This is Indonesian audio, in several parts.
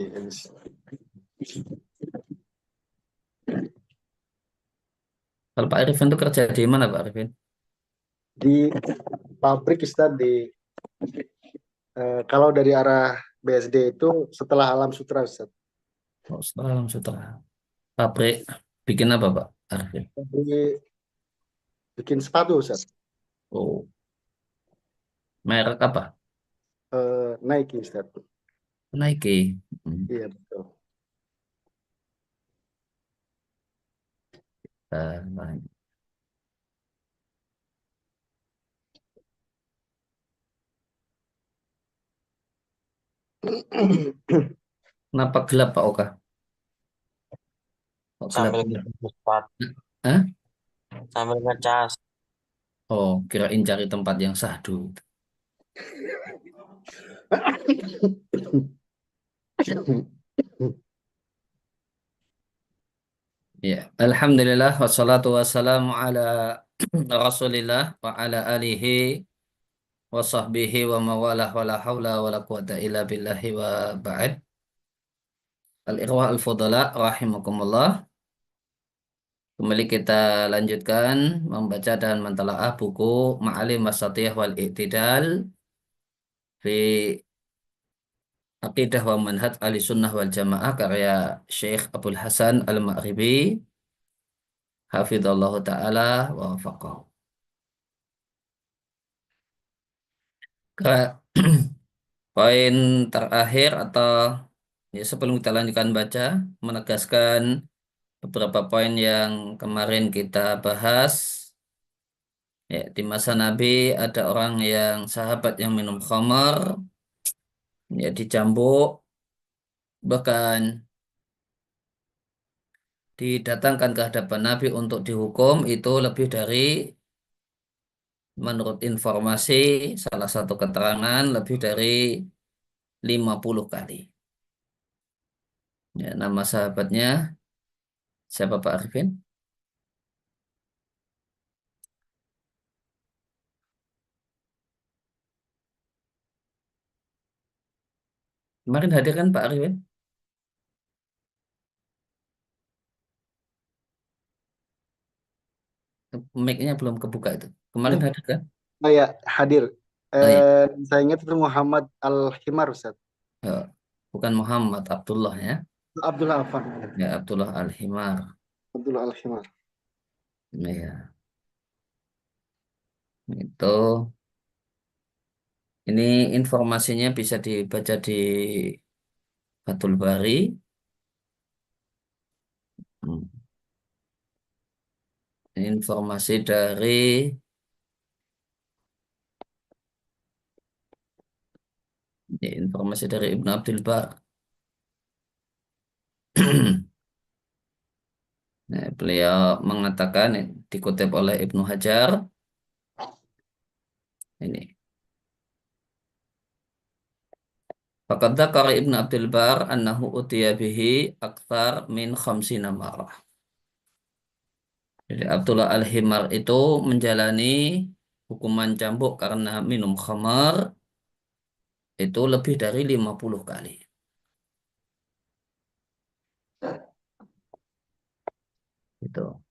Yes. Kalau Pak Arifin itu kerja di mana Pak Arifin? Di pabrik Ustaz kalau dari arah BSD itu setelah Alam Sutra Ustaz. Oh, Salam Sutra. Pabrik bikin apa Pak Arifin? Bikin sepatu Ustaz. Oh, merek apa? Nike Ustaz. Nike. Hmm. Iya betul. Nah, kenapa gelap Pak Oka? Kok gelap? Sambil ngecat, Hah? sambil ngecas. Oh, kirain cari tempat yang sahdu. Ya, Alhamdulillah wassalatu wassalamu ala Rasulillah wa ala alihi wa sahbihi wa mawalah wa la hawla wa la quwata illa billahi wa ba'd. Al-Ikhwah al-Fudala rahimakumullah. Kembali kita lanjutkan membaca dan mentalaah buku Ma'alim Wasatiyah wal I'tidal fi Aqidah wa Manhaj Ahli Sunnah wal Jamaah karya Syekh Abdul Hasan Al-Ma'ribi hafidhallahu taala wa wafaqahu. Poin terakhir atau ya sebelum kita lanjutkan baca menegaskan beberapa poin yang kemarin kita bahas. Ya, di masa Nabi ada orang yang sahabat yang minum khamar, ya dicambuk, bahkan didatangkan ke hadapan Nabi untuk dihukum itu lebih dari menurut informasi salah satu keterangan lebih dari 50 kali. Ya, nama sahabatnya siapa Pak Arifin? Kemarin hadir kan Pak Arifin? Mic-nya belum kebuka itu. Kemarin Ya, hadir kan? saya hadir. Oh iya. Saya ingat itu Muhammad Al-Himar Ustaz. Ya, bukan Muhammad Abdullah ya. Abdullah Afan. Ya, Abdullah Al-Himar. Abdullah Al-Himar. Ya, itu. Ini informasinya bisa dibaca di Fathul Bari. Hmm. Ini informasi dari Ibnu Abdul Bar. Nah, beliau mengatakan dikutip oleh Ibnu Hajar ini. Faqad dzakara Ibnu Abdul Bar annahu utiya bihi aktsar min khamsina marrah. Jadi Abdullah Al-Himar itu menjalani hukuman cambuk karena minum khamar itu lebih dari 50 kali. Itu.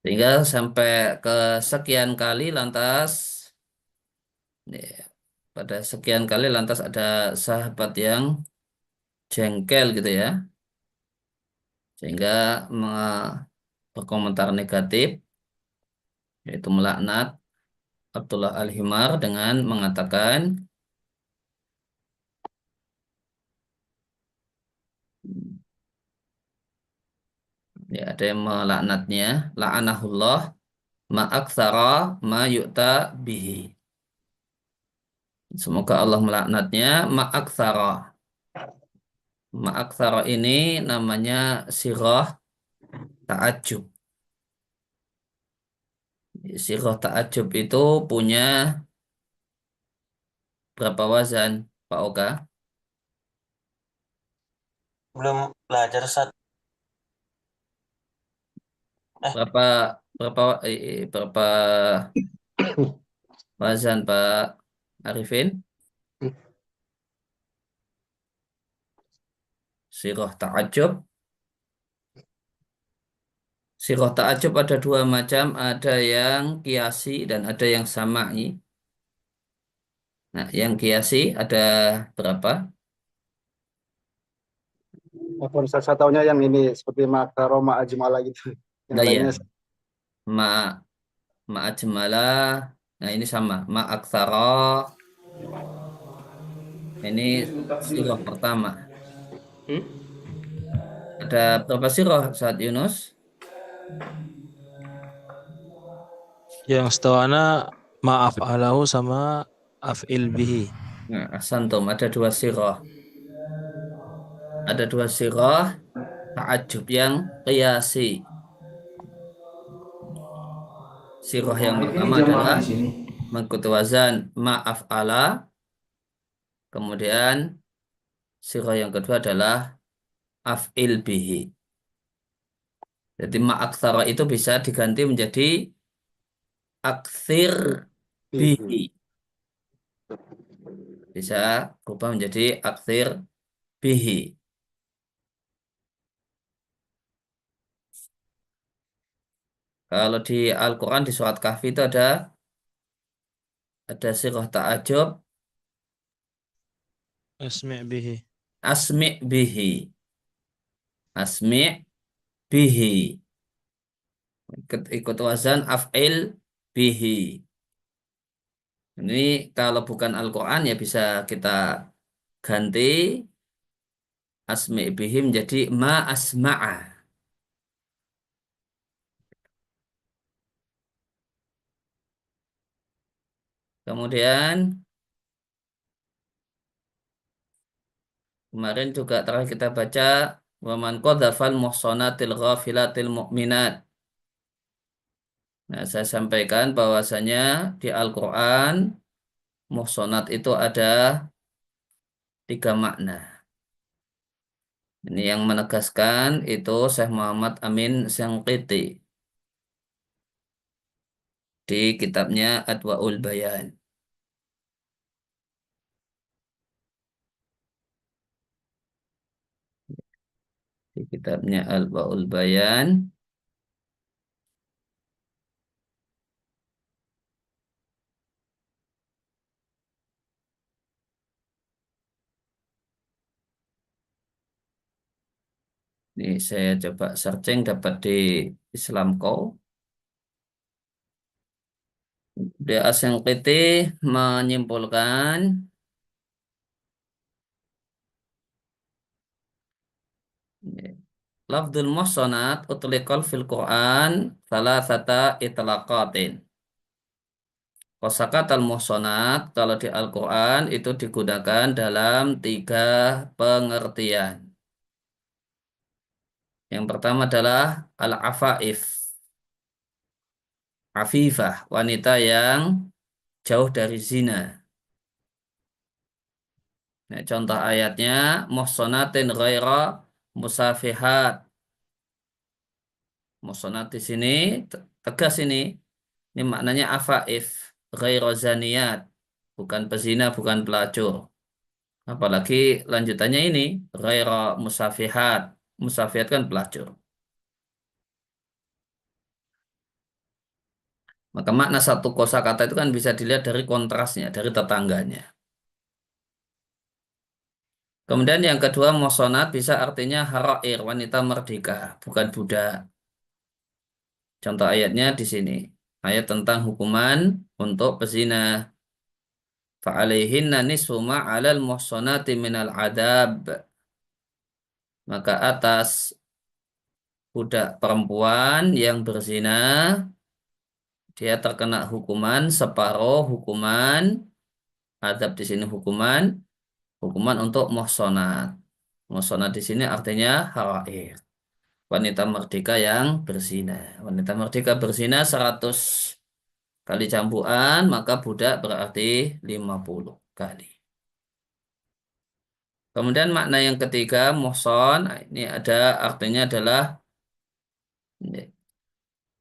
Sehingga sampai ke sekian kali lantas ya, pada sekian kali lantas ada sahabat yang jengkel gitu ya. Sehingga berkomentar negatif yaitu melaknat Abdullah Al-Himar dengan mengatakan ya ada yang melaknatnya la'anahullah ma'aktsara ma yu'ta bihi. Semoga Allah melaknatnya ma'aktsara. Ma'aktsara ini namanya sirah ta'ajjub. Sirah ta'ajjub itu punya berapa wazan, Pak Oka? Belum belajar satu. Berapa berapa berapa Wazan Pak Arifin. Siroh ta'ajub. Siroh ta'ajub ada dua macam, ada yang kiasi dan ada yang sama'i. Nah, yang kiasi ada berapa? Saya tahunya yang ini seperti Maktaro, Ajmala gitu. Yang Nah, ya, lainnya ma ma'ajmala. Nah, ini sama. Ma'aktsara. Ini siroh pertama. Ada berapa siroh saat Yunus? Yang setahu ana maaf alahu sama af'il bihi. Nah, Ahsantum, ada dua siroh. Ada dua siroh ta'ajub yang qiyasi. Siroh yang Ini pertama jamaah adalah di sini. mengikuti wazan ma'af'ala. Kemudian siroh yang kedua adalah af'il bihi. Jadi ma'aktsara itu bisa diganti menjadi aktsir bihi. Bisa berubah menjadi aktsir bihi. Kalau di Al-Quran di surat Kahfi itu ada siroh ta'ajub Asmi' bihi. asmi' bihi. Asmi' bihi. Ikut wazan af'il bihi. Ini kalau bukan Al-Quran ya bisa kita ganti asmi' bihi menjadi ma asma'a. Kemudian kemarin juga telah kita baca waman qadzafal muhsanatil ghafilatil mu'minat. Nah, saya sampaikan bahwasanya di Al-Quran muhsanat itu ada tiga makna. Ini yang menegaskan itu Syekh Muhammad Amin Syangqiti di kitabnya Adwaul Bayan. Di kitabnya Adwaul Bayan. Ini saya coba searching dapat di Islamco. Dia Syangqiti menyimpulkan lafdzul muhsanat utliqal fil Quran thalathata itlaqatin. Kosakata al-muhsanat kalau di Al-Quran itu digunakan dalam tiga pengertian. Yang pertama adalah al-afaif. Afifah, wanita yang jauh dari zina. Nah, contoh ayatnya muhsanatin ghaira musafihat. Muhsanat di sini tegas ini maknanya afaif, ghaira zaniyat, bukan pezina, bukan pelacur. Apalagi lanjutannya ini ghaira musafihat. Musafihat kan pelacur. Maka makna satu kosakata itu kan bisa dilihat dari kontrasnya, dari tetangganya. Kemudian yang kedua, muhsanat bisa artinya harair, wanita merdeka, bukan budak. Contoh ayatnya di sini. Ayat tentang hukuman untuk pezina. Fa'alaihinna nisfu ma'alal muhsanati minal adab. Maka atas budak perempuan yang berzina, dia terkena hukuman separuh hukuman, adab di sini hukuman untuk muhsanat. Muhsanat di sini artinya harair. Wanita merdeka yang berzina. Wanita merdeka berzina 100 kali cambukan, maka budak berarti 50 kali. Kemudian makna yang ketiga, muhson, ini ada artinya adalah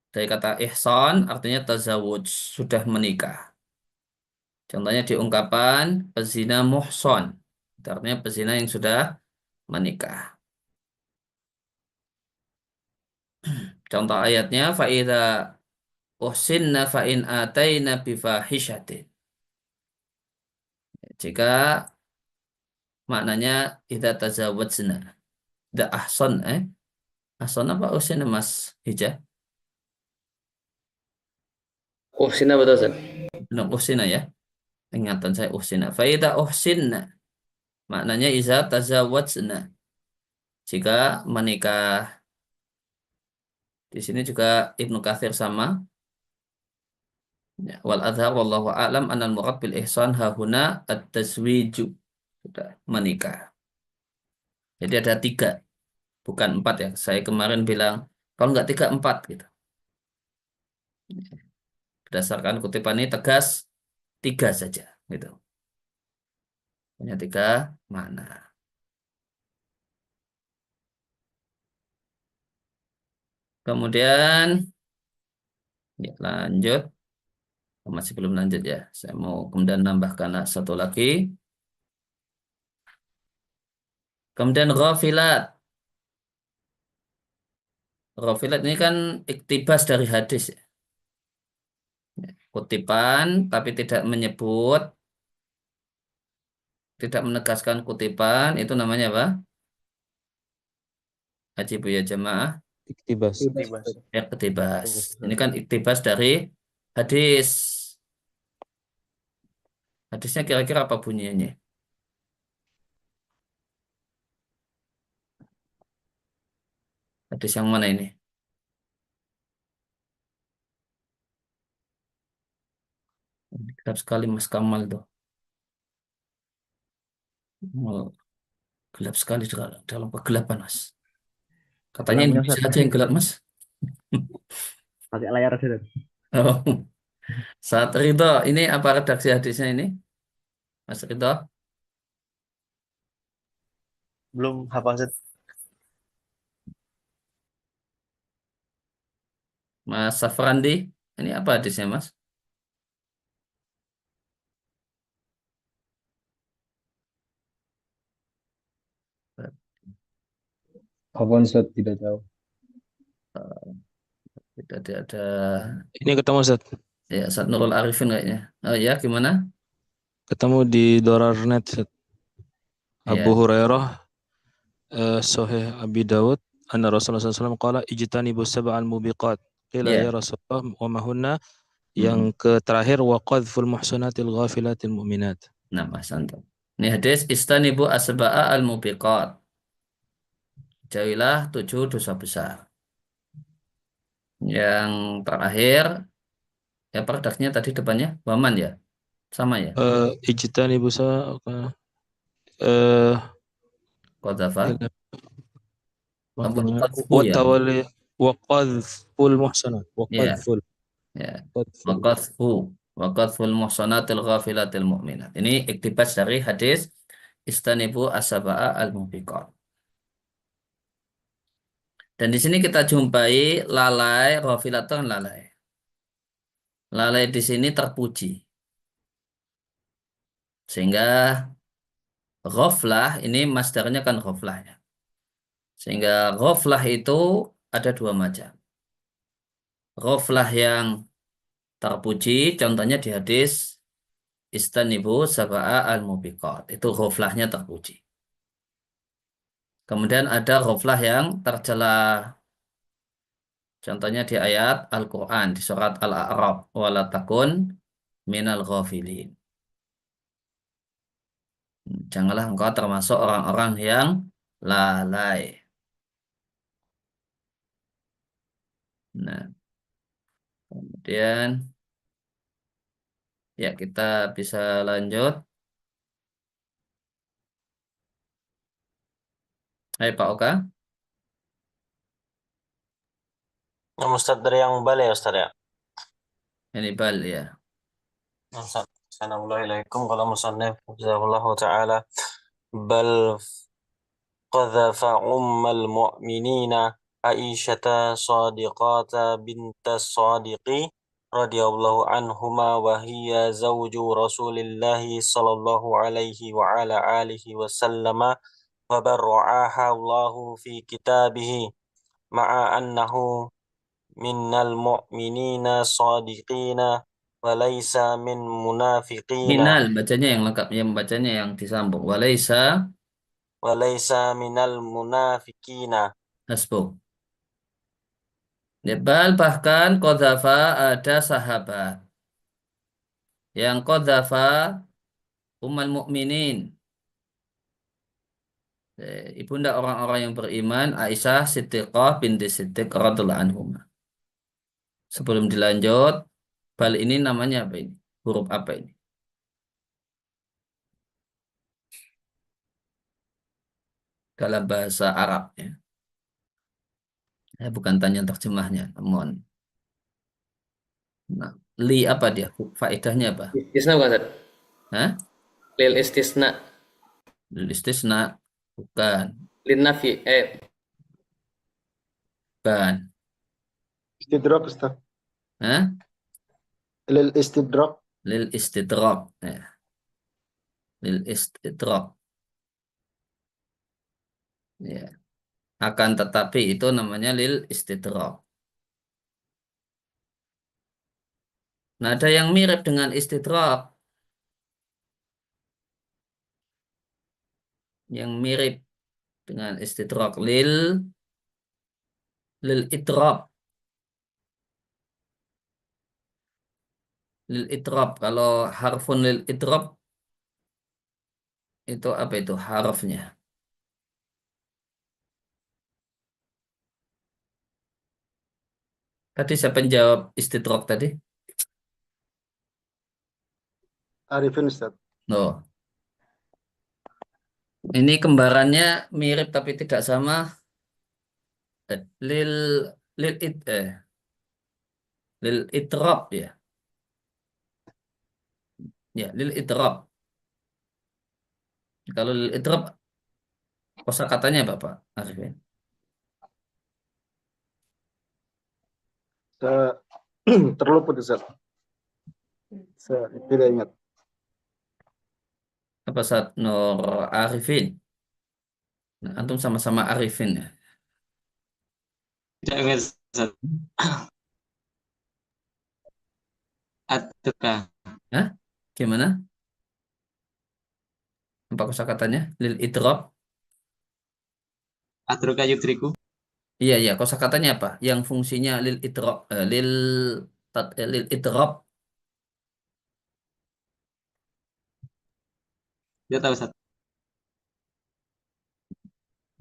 dari kata ihsan, artinya tazawuj, sudah menikah. Contohnya di ungkapan pezina muhson. Itu artinya pezina yang sudah menikah. Contoh ayatnya faida uhsinna fa in ataina bifahishatin. Jika maknanya idza tazawwajna. Da ahson ahson apa uhsinna Mas Hijah? Uhsina betul Ustaz. Benar uhsinna ya. Ingatan saya uhsinna. Faida uhsinna. Maknanya idza tazawwajna. Jika menikah. Di sini juga Ibnu Katsir sama. Ya, wal adhar wallahu a'lam anal murad bil ihsan hahuna at-tazwiju. Sudah menikah. Jadi ada 3, bukan 4 ya. Saya kemarin bilang kalau nggak 3 4 gitu. Berdasarkan kutipan ini tegas 3 saja gitu. Hanya 3 mana. Kemudian ya, lanjut. Masih belum lanjut ya. Saya mau kemudian nambahkan satu lagi. Kemudian ghafilat. Ghafilat ini kan iktibas dari hadis ya. Kutipan tapi tidak menegaskan kutipan, itu namanya apa? Ajibu ya jamaah. Iktibas. Iktibas. Ini kan iktibas dari hadis. Hadisnya kira-kira apa bunyinya? Hadis yang mana ini? Gelap sekali Mas Kamal tuh. Oh, gelap sekali dalam kegelapan Mas. Katanya Lampunya Indonesia Ustaz. aja yang gelap Mas. Pakai layar Ustaz. Oh. Saat Ridho, ini apa redaksi hadisnya ini? Mas Ridho? Belum hafal Ustaz. Mas Safrandi, ini apa hadisnya Mas? Afwan Ustaz, tidak tahu. Tidak ada. Ini ketemu Ustaz. Ya, Ustaz Nurul Arifin kayaknya. Oh ya, gimana? Ketemu di Dorarnet Ustaz. Ya. Abu Hurairah Sahih Abi Dawud anna Rasulullah SAW qala ijtanibu sab'al mubiqat. Qila Ya. ya Rasulullah wa mahunna, yang ke terakhir wa qadhful muhsanatil ghafilatil mu'minat. Nah, Mas Anto. Ini hadis istanibu asba'a al-mubiqat. Jauhilah 7 dosa besar. Yang terakhir, ya produknya tadi depannya waman ya, sama ya. Ijtanibu eh Qadzafa. Apa qadzfu wa ya? tawalli wa qadhful muhsanat wa Ya, qadhful ya. qadhful. Waqadfu. Waqadful muhsanatil ghafilatil mu'minat. Ini iktibas dari hadis istanibu asba'a al-mubiqat. Dan di sini kita jumpai lalai, ghafilat itu kan lalai. Lalai di sini terpuji. Sehingga ghaflah ini masdarnya kan ghaflah ya. Sehingga ghaflah itu ada 2 macam. Ghaflah yang terpuji, contohnya di hadis istanibu sab'a al-mubiqat. Itu ghaflahnya terpuji. Kemudian ada ghaflah yang tercela. Contohnya di ayat Al-Quran, di surat Al-A'raf. Wala takun minal ghafilin. Janganlah engkau termasuk orang-orang yang lalai. Nah, kemudian ya kita bisa lanjut. Hai Pak Oka, Yang Ustaz dari yang balik ya Ustaz ya. ini bal ya. Ustaz, Assalamualaikum kalau musannif jazakallahu taala bal qadhafa ummal mu'minina Aisyata Sadiqata bintas Sadiqi radhiyallahu anhuma wa hiya zawju Rasulillah sallallahu alaihi wa ala alihi wasallam wa barra'aha Allahu fi kitabihi ma'a annahu minnal mu'minina sadiqina wa laysa min munafiqina Minal bacanya yang lengkap, yang bacanya yang disambung. Walaysa wa laysa minal munafiqina. hasbuk. Bal bahkan qadzafa ada sahabat yang qadzafa ummul mukminin. Ibunda orang-orang yang beriman Aisyah Siddiqah binti Siddiq radhiyallahu anhum. Sebelum dilanjut, bal ini namanya apa ini? Huruf apa ini? Dalam bahasa Arab ya. Bukan tanya terjemahnya, namun nah, li apa dia? Faedahnya apa? Istisna bukan, Ustaz? Hah? Lil istisna. Lil istisna bukan, Lin nafi. bukan. Istidrak Ustaz. Hah? Lil istidrak. Lil istidrak. Ya. Lil istidrak. Ya. Akan tetapi itu namanya lil istidrak. Nah, ada yang mirip dengan istidrak. Yang mirip dengan istidrak lil idrab. Lil idrab. Kalau harfun lil idrab itu apa itu harfnya? Tadi siapa yang jawab istidrak tadi? Arifin Ustaz. Oh, ini kembarannya mirip tapi tidak sama. Lil lil it lil idrab ya. Ya, lil idrab. Kalau lil idrab kosakatanya apa, Pak Arifin? Saya terluput Ustaz. Saya tidak ingat. Apa saat Nur Arifin? Nah, antum sama-sama Arifin ya. Tidak ingat, Ustaz. Atuka. Hah? Gimana? Apa kosakatanya? Lil idrab? Atruka yudriku. Iya, iya. Kosakatanya apa? Yang fungsinya lil idrab, lil idrab. Dia tahu, Ustaz.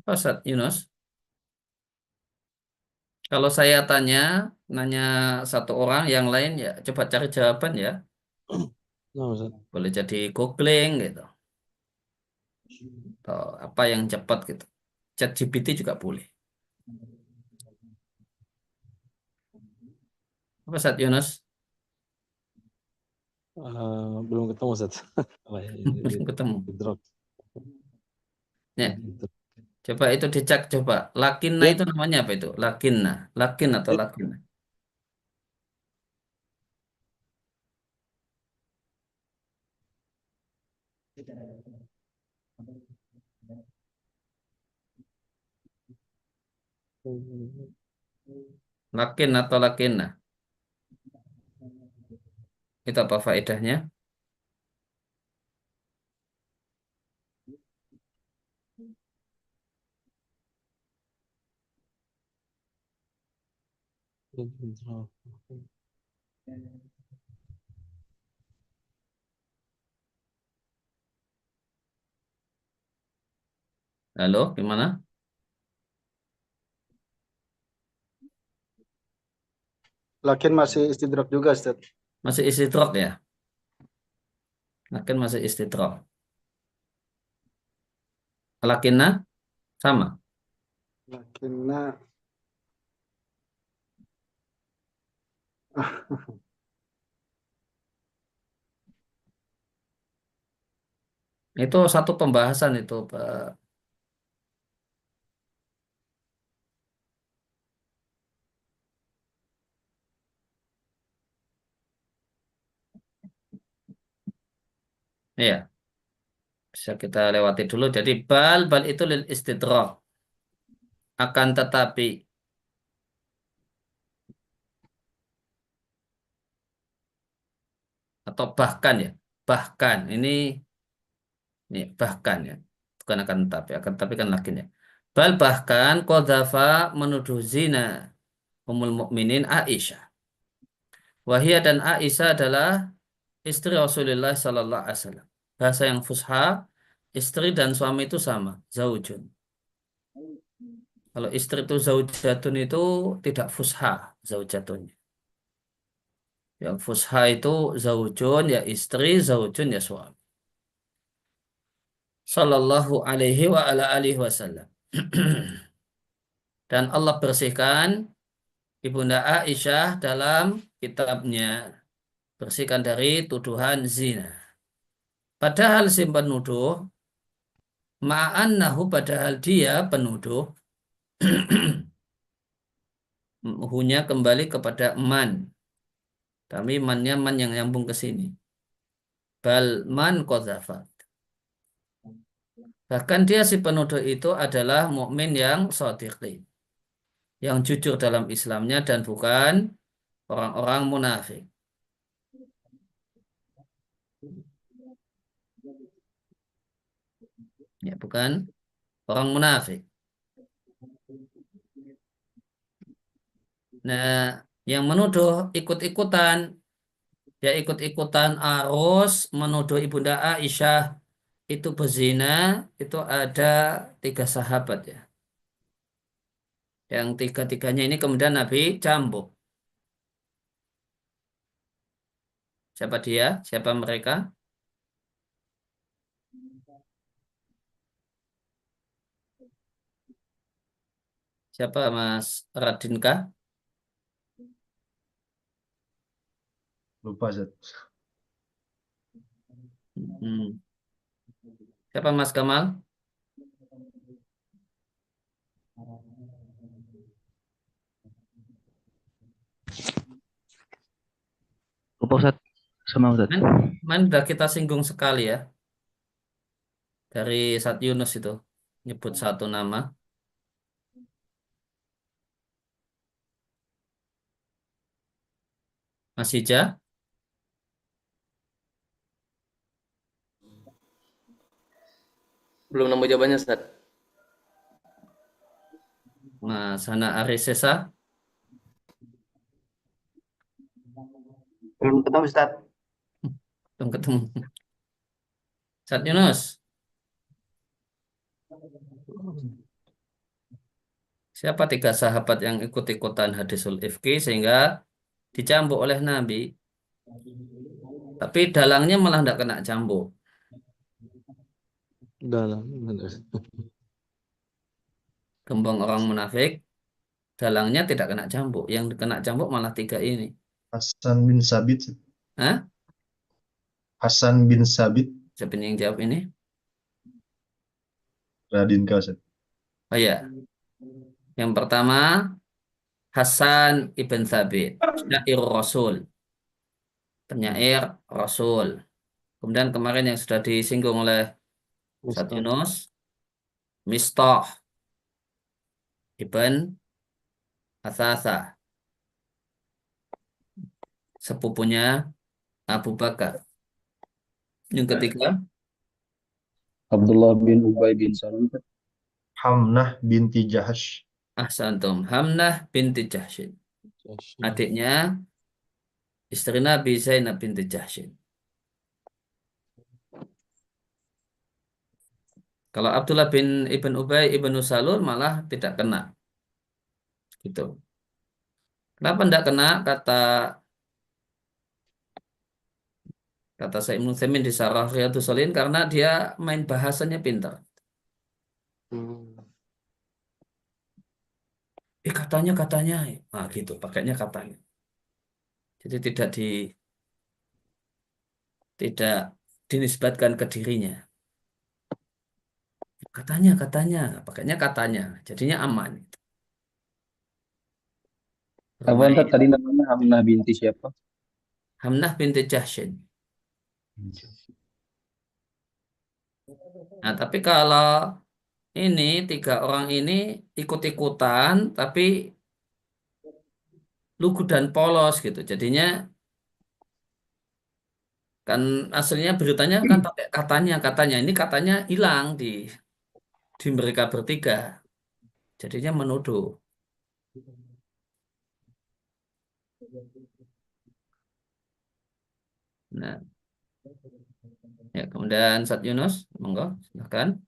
Apa Ustaz Yunus? Kalau saya nanya satu orang, yang lain ya coba cari jawaban ya. Nah, Ustaz. Boleh jadi googling gitu. Atau apa yang cepat gitu. Chat GPT juga boleh. Apa Ustaz Yunus? Belum ketemu, Ustaz. Apa ya? Belum ketemu. Drop. Ya, coba itu dicek coba. Lakinna itu namanya apa itu? Lakinna. Lakin atau lakinna? Lakin atau lakinna? Itu apa faedahnya? Halo, gimana? Lakin masih istidrak juga Ustaz. Masih istidrak ya? Lakin masih istidrak. Lakinna sama. Lakinna Itu satu pembahasan itu, Pak. Ya, bisa kita lewati dulu. Jadi bal itu lil istidrak. Akan tetapi atau bahkan ya. Bahkan ini bahkan ya. Bukan akan tetapi kan lagi ya. Bal bahkan qadzafa menuduh zina Ummul Mukminin Aisyah. Wahia dan Aisyah adalah istri Rasulullah Sallallahu Alaihi Wasallam. Bahasa yang fusha, istri dan suami itu sama, zaujun. Kalau istri itu zaujatun itu tidak fusha, zaujatunnya. Yang fusha itu zaujun ya istri, zaujun ya suami. Sallallahu alaihi wa ala alihi wasallam. Dan Allah bersihkan Ibunda Aisyah dalam kitabnya. Bersihkan dari tuduhan zina. Padahal si penuduh, ma'annahu padahal dia penuduh, hunya kembali kepada man. Tapi mannya man yang nyambung ke sini. Bal man qadzafa. Bahkan dia si penuduh itu adalah mukmin yang shadiqin. Yang jujur dalam Islamnya dan bukan orang-orang munafik. Ya, bukan orang munafik. Nah, yang menuduh ikut-ikutan, ya ikut-ikutan arus menuduh Ibunda Aisyah itu berzina, itu ada 3 sahabat ya. Yang 3-tiganya ini kemudian Nabi cambuk. Siapa dia? Siapa mereka? Siapa Mas Radinka? Lupa, Ustaz. Hmm. Siapa Mas Kamal? Lupa Ustaz, sama Ustaz. Man sudah kita singgung sekali ya. Dari Sat Yunus itu. Nyebut satu nama. Mas Hija? Belum nemu jawabannya, Ustaz. Mas Hana Arisesa? Belum ketemu, Ustaz. Belum ketemu. Sat Yunus? Siapa 3 sahabat yang ikut-ikutan hadisul ifki sehingga dicambuk oleh Nabi? Tapi dalangnya malah tidak kena cambuk. Dalam. Gembong orang munafik, dalangnya tidak kena cambuk. Yang kena cambuk malah 3 ini. Hasan bin Sabit. Hah? Hasan bin Sabit. Siapa yang jawab ini? Radinka, Ustaz. Oh ya. Yang pertama, Hasan ibn Thabit, penyair Rasul. Penyair Rasul. Kemudian kemarin yang sudah disinggung oleh Ustaz Yunus, Mistah ibn Athasa, sepupunya Abu Bakar. Yang ketiga, Abdullah bin Ubay bin Salul. Hamnah binti Jahash. Ahsantum, Hamnah binti Jahsyin. Adiknya istri Nabi Zainab binti Jahsyin. Kalau Abdullah bin Ibn Ubay Ibn Salul malah tidak kena. Gitu. Kenapa tidak kena? Kata Syaikh Ibnu Utsaimin di Syarah Riyadhus Shalihin karena dia main bahasanya pintar. Katanya. Nah, gitu, pakainya katanya. Jadi tidak dinisbatkan ke dirinya. Katanya, pakainya katanya. Jadinya aman. Apa Ustaz tadi namanya Hamnah binti siapa? Hamnah binti Jahsyin. Nah, tapi kalau ini tiga orang ini ikut-ikutan, tapi lugu dan polos gitu. Jadinya kan aslinya beritanya kan pakai katanya ini katanya hilang di mereka bertiga. Jadinya menuduh. Nah, ya kemudian Ustaz Yunus, monggo, silakan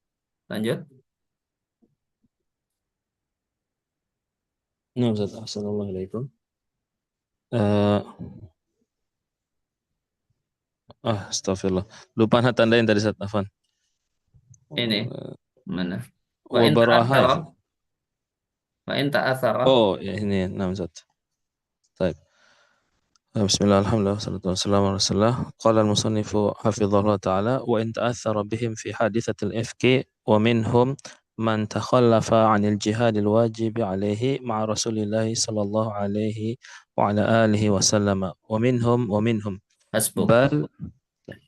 lanjut. Nah, Ustaz, Assalamualaikum. Eh, Astagfirullah. Lupa tandain tadi Ustaz Afan. Ini mana? Wa in Wabaraha ya. ta'athara, wa in ta'athara. Oh, ya ini. Nah, Ustaz. Baik. Bismillah, alhamdulillah, wassalatu wassalamu ala rasulillah. Qala al-musannifu hafizahullah ta'ala, wa in ta'athara bihim fi hadithatil ifki, wa minhum man takhallafa 'anil jihadil wajib 'alaihi ma'a Rasulillah sallallahu alaihi wa ala alihi wa sallama. Wa minhum Hasbuk. bal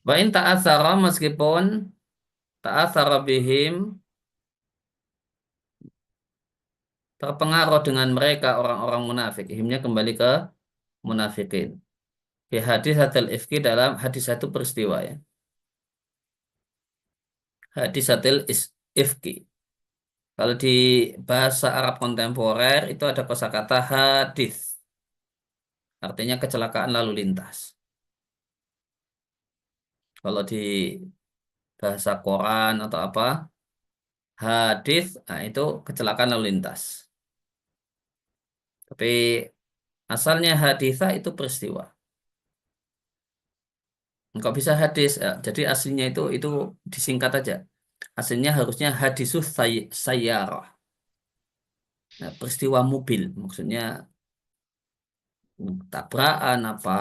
Wa in ta'athara, meskipun ta'athara bihim terpengaruh dengan mereka orang-orang munafik. Himnya kembali ke munafikin. Fi hadis hatil ifki, dalam hadis satu peristiwa ya. Hadis hatil ifki. Kalau di bahasa Arab kontemporer itu ada kosakata hadis. Artinya kecelakaan lalu lintas. Kalau di bahasa Quran atau apa, hadis, nah itu kecelakaan lalu lintas. Tapi asalnya haditha itu peristiwa. Enggak bisa hadis. Ya, jadi aslinya itu disingkat aja. Aslinya harusnya hadisus sayyarah. Nah, peristiwa mobil, maksudnya tabrakan apa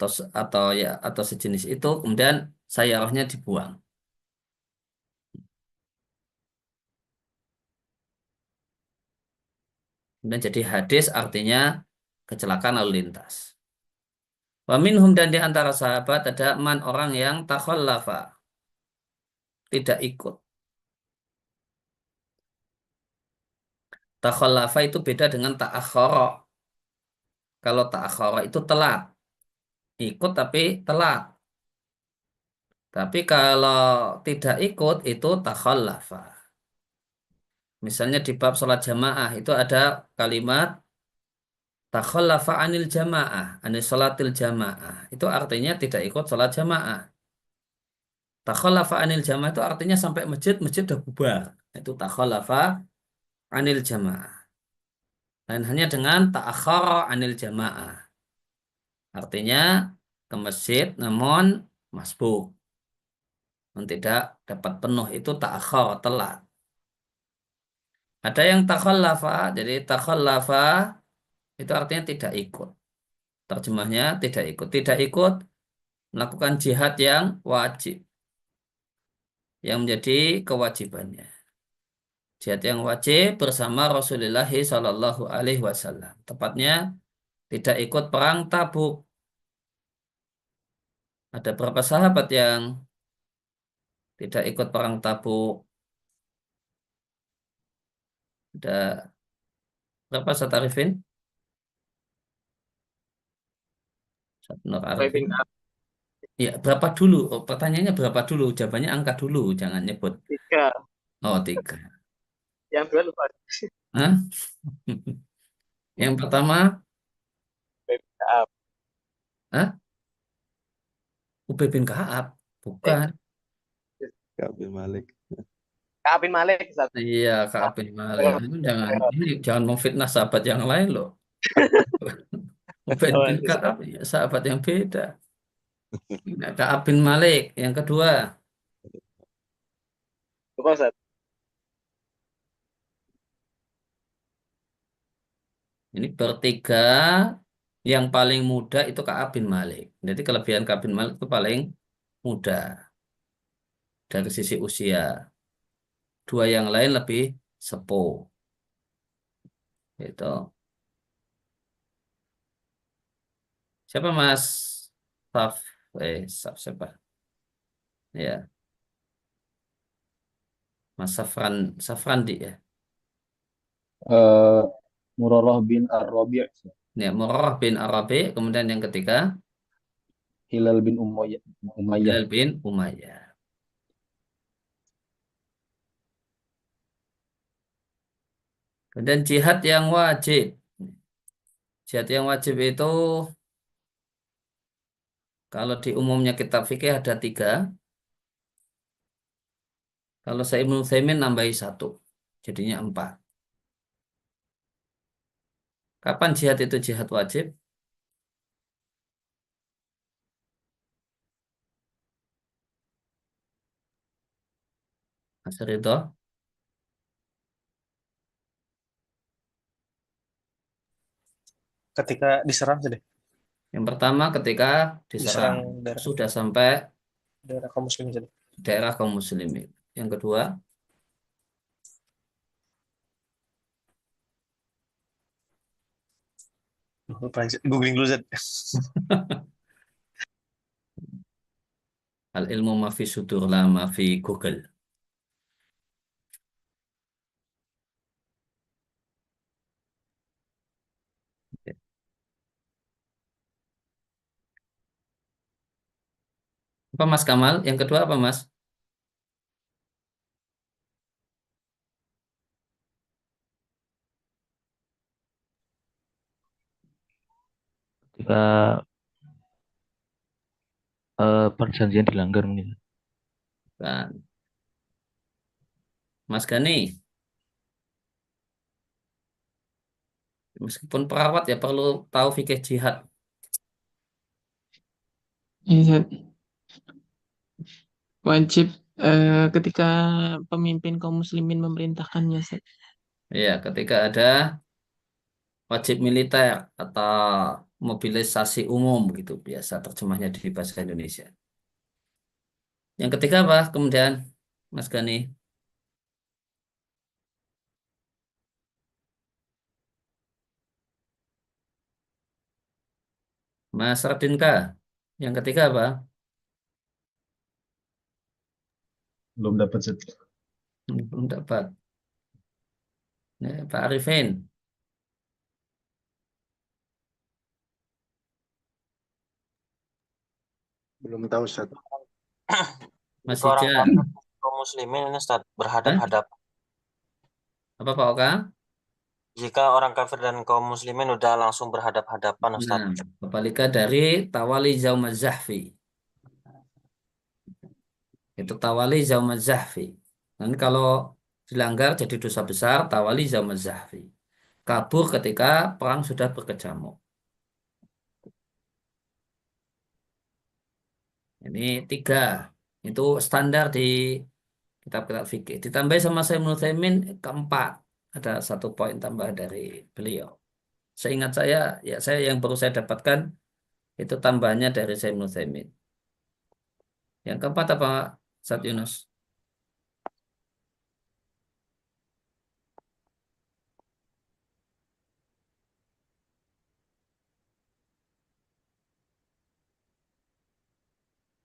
atau sejenis itu, kemudian sayyarahnya dibuang. Kemudian jadi hadis artinya kecelakaan lalu lintas. Wa minhum, dan di antara sahabat ada man, orang yang takhallafa, tidak ikut. Takhallafa itu beda dengan ta'akhkhara. Kalau ta'akhkhara itu telat. Ikut tapi telat. Tapi kalau tidak ikut itu takhallafa. Misalnya di bab sholat jamaah itu ada kalimat takhallafa anil jamaah, anil sholatil jamaah. Itu artinya tidak ikut sholat jamaah. Takhallafa anil jamaah itu artinya sampai masjid udah bubar. Itu takhallafa anil jamaah. Dan hanya dengan ta'akhkhara anil jamaah. Artinya ke masjid namun masbuk. Tidak dapat penuh, itu ta'akhkhar, telat. Ada yang takhallafa, jadi takhallafa itu artinya tidak ikut. Terjemahnya tidak ikut. Tidak ikut melakukan jihad yang wajib, yang menjadi kewajibannya. Jihad yang wajib bersama Rasulullah Shallallahu Alaihi Wasallam. Tepatnya tidak ikut perang Tabuk. Ada berapa sahabat yang tidak ikut perang Tabuk? Ada berapa, Ustaz Arifin? Ustaz Nur Arifin. Ya, berapa dulu? Oh, pertanyaannya berapa dulu? Jawabannya angka dulu, jangan nyebut. 3. Oh, 3. Yang dua lupa. Hah? Yang pertama, BPKA. hah? Ubay bin Ka'ab. Bukan. Ka'ab bin Malik. Ka'ab bin Malik. Ustaz. Iya, Ka'ab bin Malik. Jangan memfitnah sahabat yang lain loh. Ubay bin Ka'ab, ya, sahabat yang beda. Nah, Ka'ab bin Malik. Yang kedua, Lupa, Ustaz. ini bertiga, yang paling muda itu Ka'ab bin Malik. Jadi kelebihan Ka'ab bin Malik itu paling muda dari sisi usia. Dua yang lain lebih sepuh. Itu. Siapa Mas Saf? Saf siapa? Ya, Mas Safrandi ya. Eh, Murarah bin Ar-Rabi', Ya, Murrah bin Arabi, kemudian yang ketiga Hilal bin Umayyah. Umayyah. Hilal bin Umayyah. Kemudian jihad yang wajib. Jihad yang wajib itu kalau di umumnya kitab fikih ada 3. Kalau saya Ibnu Utsaimin nambahi 1. Jadinya 4. Kapan jihad itu jihad wajib? Mas Ridho. Ketika diserang sudah Yang pertama ketika diserang. diserang daerah Sudah sampai daerah kaum muslimin sudah. daerah kaum muslimin. Yang kedua, Googling dulu Zat. al ilmu ma fi sudur la ma fi Google. Apa Mas Kamal? Yang kedua apa Mas? Ketika perjanjian dilanggar mungkin. Kan. Mas Gani, meskipun perawat ya perlu tahu fikih jihad. Iya, Zat. Wajib ketika pemimpin kaum muslimin memerintahkannya, Zat. Ya, ketika ada wajib militer atau mobilisasi umum gitu biasa terjemahnya di bahasa Indonesia. Yang ketiga apa? Kemudian Mas Gani, Mas Radinka. Yang ketiga apa? Belum dapat Zat. Belum dapat. Ya, Pak Arifin. Belum tahu Ustaz. Mas Jika orang Ijan. kafir kaum muslimin ini Ustaz Hah? berhadap-hadapan. Apa Pak Oka? Jika orang kafir dan kaum muslimin udah langsung berhadap-hadapan Ustaz. Nah, kebalikan dari tawali zaumaz zahfi. Itu tawali zaumaz zahfi. Nanti kalau dilanggar jadi dosa besar, tawali zaumaz zahfi. Kabur ketika perang sudah berkecamuk. Ini 3. Itu standar di kitab-kitab fikih. Ditambah sama saya Ibnu Utsaimin keempat. Ada 1 poin tambah dari beliau. Seingat saya, ya saya yang baru saya dapatkan itu tambahannya dari saya Ibnu Utsaimin. Yang keempat apa, Ustaz Yunus?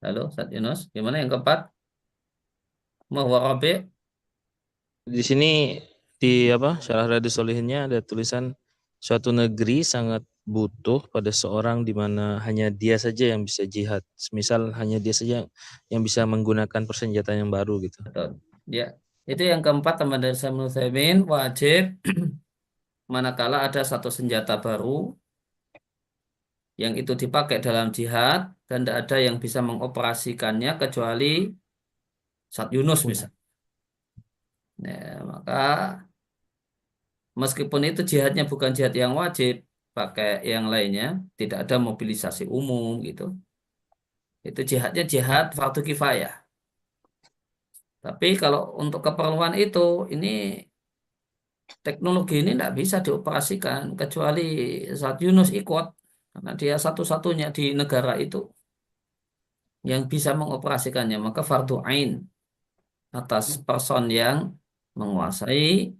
Halo, Ustaz Yunus. Gimana yang keempat? Mahwa Rabi'. Di sini di apa Syarah Riyadhus Shalihinnya ada tulisan suatu negeri sangat butuh pada seorang di mana hanya dia saja yang bisa jihad. Misal hanya dia saja yang bisa menggunakan persenjataan yang baru gitu. Betul. Ya, itu yang keempat tambah dari saya Ibnu Utsaimin wajib manakala ada satu senjata baru yang itu dipakai dalam jihad dan tidak ada yang bisa mengoperasikannya kecuali Ustaz Yunus misalnya. Ya, maka meskipun itu jihadnya bukan jihad yang wajib, pakai yang lainnya, tidak ada mobilisasi umum gitu. Itu jihadnya jihad fardu kifayah. Tapi kalau untuk keperluan itu, ini teknologi ini tidak bisa dioperasikan kecuali saat Yunus ikut, karena dia satu-satunya di negara itu yang bisa mengoperasikannya. Maka fardu ain atas person yang menguasai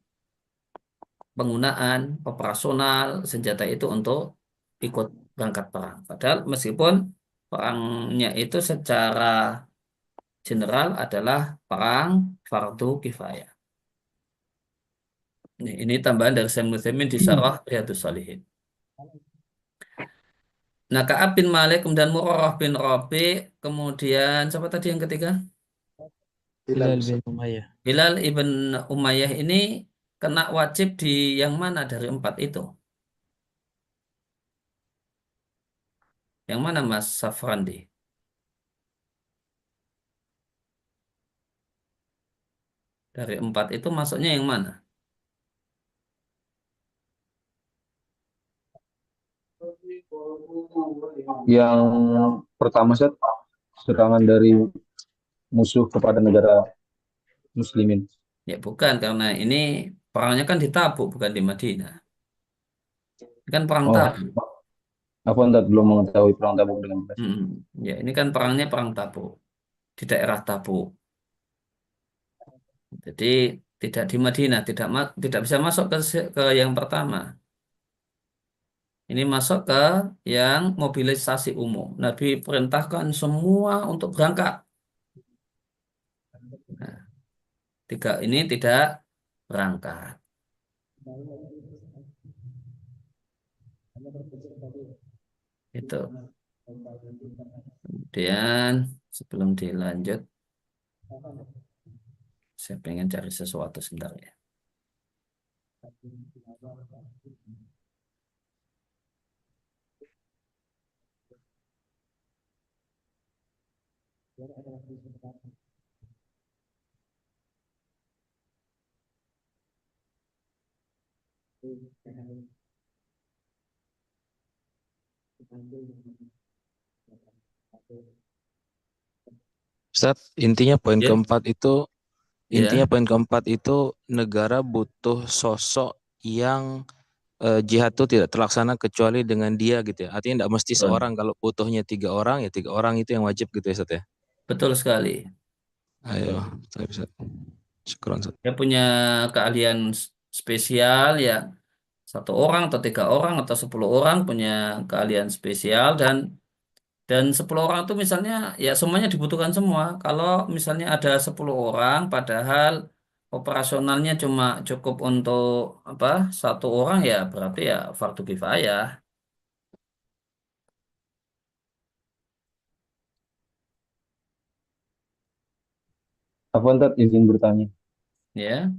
penggunaan operasional senjata itu untuk ikut berangkat perang. Padahal meskipun perangnya itu secara general adalah perang fardu kifayah. Ini tambahan dari Syekh Utsaimin di Syarah Riyadhus Shalihin. Nah, Ka'ab bin Malik, kemudian Murarah bin Rabi, kemudian siapa tadi yang ketiga? Hilal bin Umayyah. Hilal ibn Umayyah ini kena wajib di yang mana dari 4 itu? Yang mana Mas Safrandi? Dari 4 itu masuknya yang mana? Yang pertama Ustaz, serangan dari musuh kepada negara muslimin. Ya bukan, karena ini perangnya kan di Tabuk, bukan di Madinah. Ini kan perang Oh, Tabuk. aku belum mengetahui perang Tabuk dengan jelas. Ya, ini kan perangnya perang Tabuk di daerah Tabuk. Jadi tidak di Madinah, tidak bisa masuk ke yang pertama. Ini masuk ke yang mobilisasi umum. Nabi perintahkan semua untuk berangkat. Nah, 3 ini tidak berangkat. Itu. Kemudian sebelum dilanjut, saya pengen cari sesuatu sebentar ya. Ustaz, intinya poin Ya. keempat itu Ya. negara butuh sosok yang jihad itu tidak terlaksana kecuali dengan dia gitu ya. Artinya tidak mesti Betul. seorang, kalau butuhnya 3 orang ya 3 orang itu yang wajib gitu ya Ustaz ya. Betul sekali. Ayo, Ustaz. Syukran Ustaz. Dia punya keahlian spesial ya. 1 orang atau 3 orang atau 10 orang punya keahlian spesial, dan 10 orang itu misalnya ya semuanya dibutuhkan semua. Kalau misalnya ada 10 orang padahal operasionalnya cuma cukup untuk 1 orang, ya berarti ya fardu kifayah. Aku izin bertanya. Ya.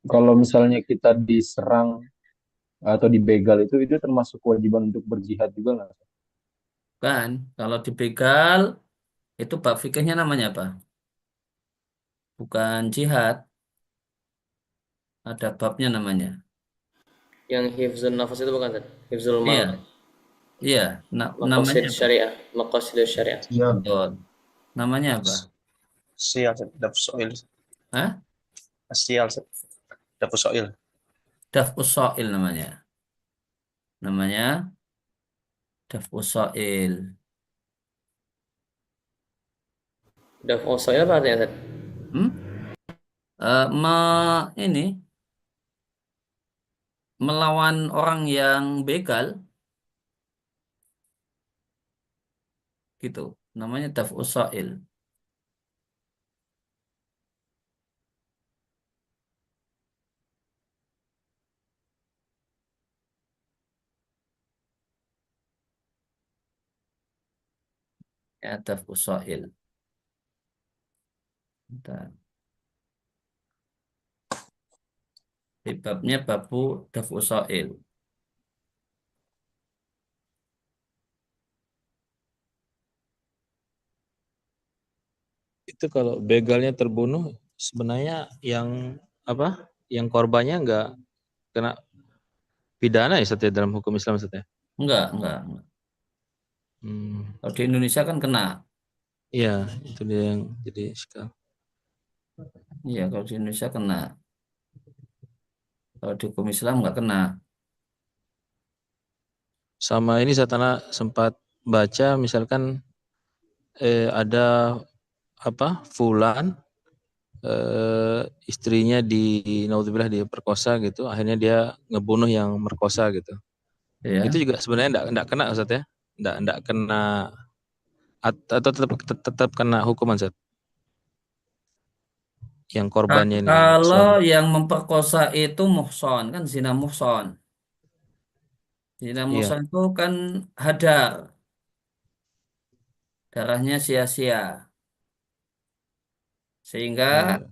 Kalau misalnya kita diserang atau dibegal itu termasuk kewajiban untuk berjihad juga nggak? Kan, kalau dibegal itu bab fikihnya namanya apa? Bukan jihad. Ada babnya namanya. Yang hifzun nafas itu bukan Ustaz? Hifzul mal. Iya. Iya, namanya Maqasid apa? syariah, maqasid syariah. Betul. Namanya apa? Sial, dapur soil. Hah? Sial, dapur soil. Daf'us Sha'il namanya. Namanya Daf'us Sha'il. Daf'u soil apa artinya Ustaz? Ini melawan orang yang begal gitu. Namanya Daf'us Sha'il. Ya, Daf'us Sha'il. Bentar. Di babnya babu Daf'us Sha'il. Itu kalau begalnya terbunuh sebenarnya yang yang korbannya nggak kena pidana ya Ustaz ya, dalam hukum Islam Ustaz ya? Enggak. Kalau di Indonesia kan kena. Iya, itu dia yang jadi sekal. Iya, kalau di Indonesia kena. Kalau di hukum Islam nggak kena. Sama ini Satana sempat baca misalkan ada fulan istrinya naudzubillah diperkosa gitu, akhirnya dia ngebunuh yang merkosa gitu. Ya. Itu juga sebenarnya enggak kena Ustaz ya. Enggak kena Atau tetap kena hukuman, Zat? Yang korbannya ini Kalau suami. yang memperkosa itu muhson, kan zina muhson. Zina Iya. muhson itu kan hadar, darahnya sia-sia. Sehingga Iya.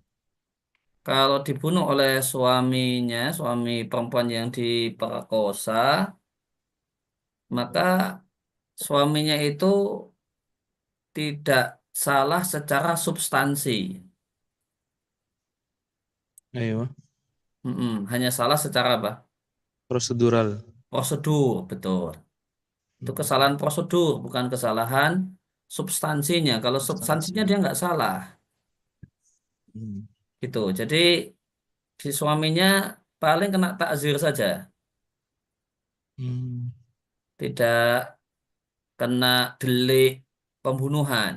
kalau dibunuh oleh suaminya, suami perempuan yang diperkosa, maka suaminya itu tidak salah secara substansi. Ayo. Hanya salah secara apa? Prosedural. Prosedur, betul. Itu kesalahan prosedur, bukan kesalahan substansinya. Kalau substansinya dia nggak salah, gitu. Jadi si suaminya paling kena takzir saja, tidak kena delik pembunuhan.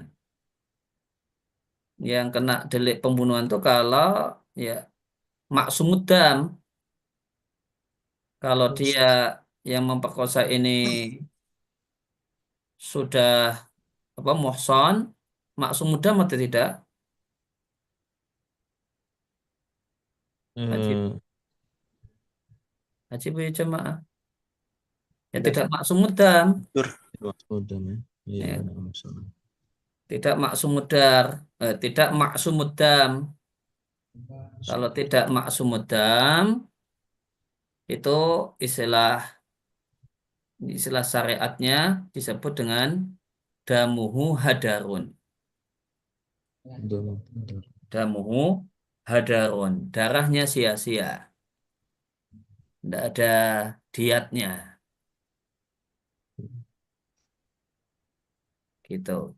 Yang kena delik pembunuhan itu kalau ya maksumud dam, kalau dia yang memperkosa ini sudah apa muhson, maksumud dam atau tidak? Haji, Eh, haji bu jemaah. Ya Tidak, tidak maksumud dam. Dur. udah ya. Iya, Ya, masalah. tidak maksumud dar, tidak maksumud dam. Kalau tidak maksumud dam itu istilah istilah syariatnya disebut dengan damuhu hadarun. Damuhu hadarun. Darahnya sia-sia. Tidak ada diatnya. Gitu.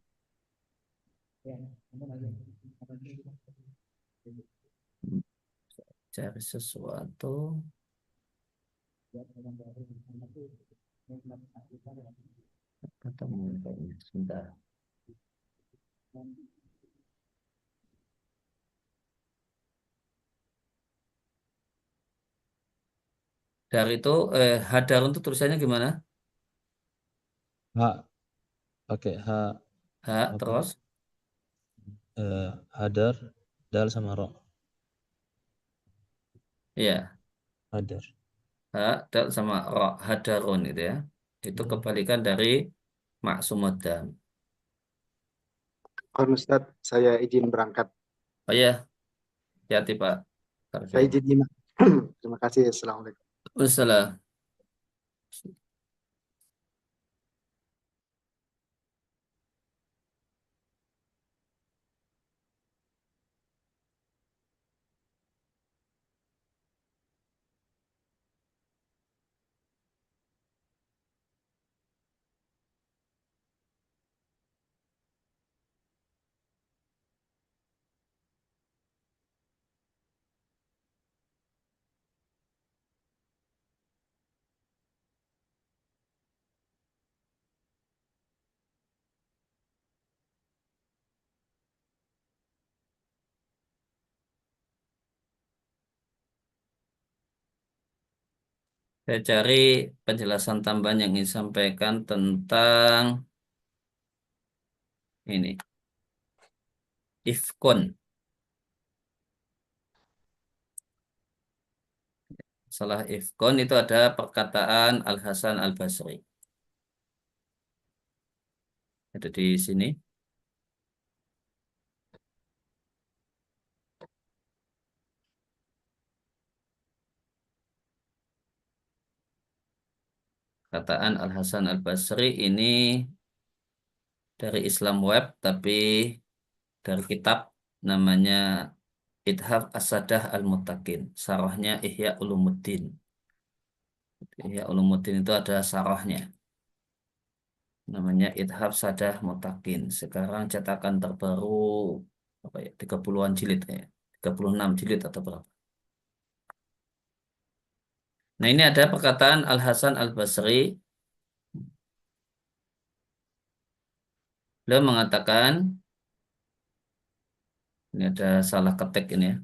Cari sesuatu. Ketemu kayaknya. Sebentar. Dari itu hadarun itu tulisannya gimana? H pakai H Ha, apa? terus Hadar, dal sama ro. ya, Hadar. ha, dal sama ro, hadarun itu ya. Itu kebalikan dari maksumud dam. Kon Ustadz, saya izin berangkat. Oh ya, hati Pak. Saya izin nyimak. Terima kasih. Assalamualaikum. Wassalam. Saya cari penjelasan tambahan yang ingin disampaikan tentang ini. Ifkun. Salah ifkun itu ada perkataan Al-Hasan Al-Basri. Ada di sini. Perkataan Al-Hasan Al-Basri ini dari Islam Web, tapi dari kitab namanya Ithaf As-Sadah Al-Muttaqin. Sarahnya Ihya Ulumuddin. Ihya Ulumuddin itu ada sarahnya. Namanya Ithaf Sadah Muttaqin. Sekarang cetakan terbaru apa ya, 30-an jilid ya. 36 jilid atau berapa. Nah, ini ada perkataan Al-Hasan Al-Basri. Beliau mengatakan, ini ada salah ketik ini ya.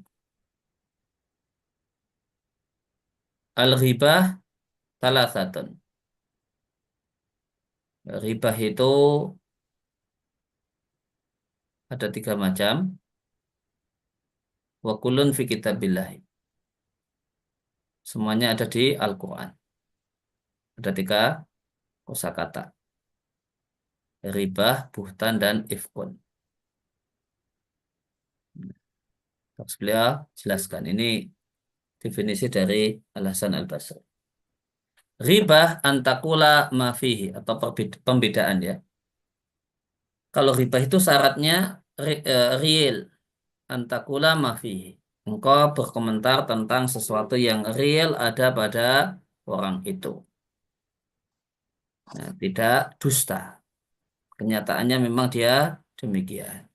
Al-ghibah salasatun. Ribah itu Ada 3 macam. Wa kullun fi kitabillah. Semuanya ada di Al-Quran. Ada 3 kosakata. Ribah, buhtan, dan ifkun. Terus beliau jelaskan. Ini definisi dari Al-Hasan Al-Basri. Ribah antakula mafihi atau pembedaan ya. Kalau ribah itu syaratnya real. Antakula mafihi. Engkau berkomentar tentang sesuatu yang real ada pada orang itu. Nah, tidak dusta. Kenyataannya memang dia demikian.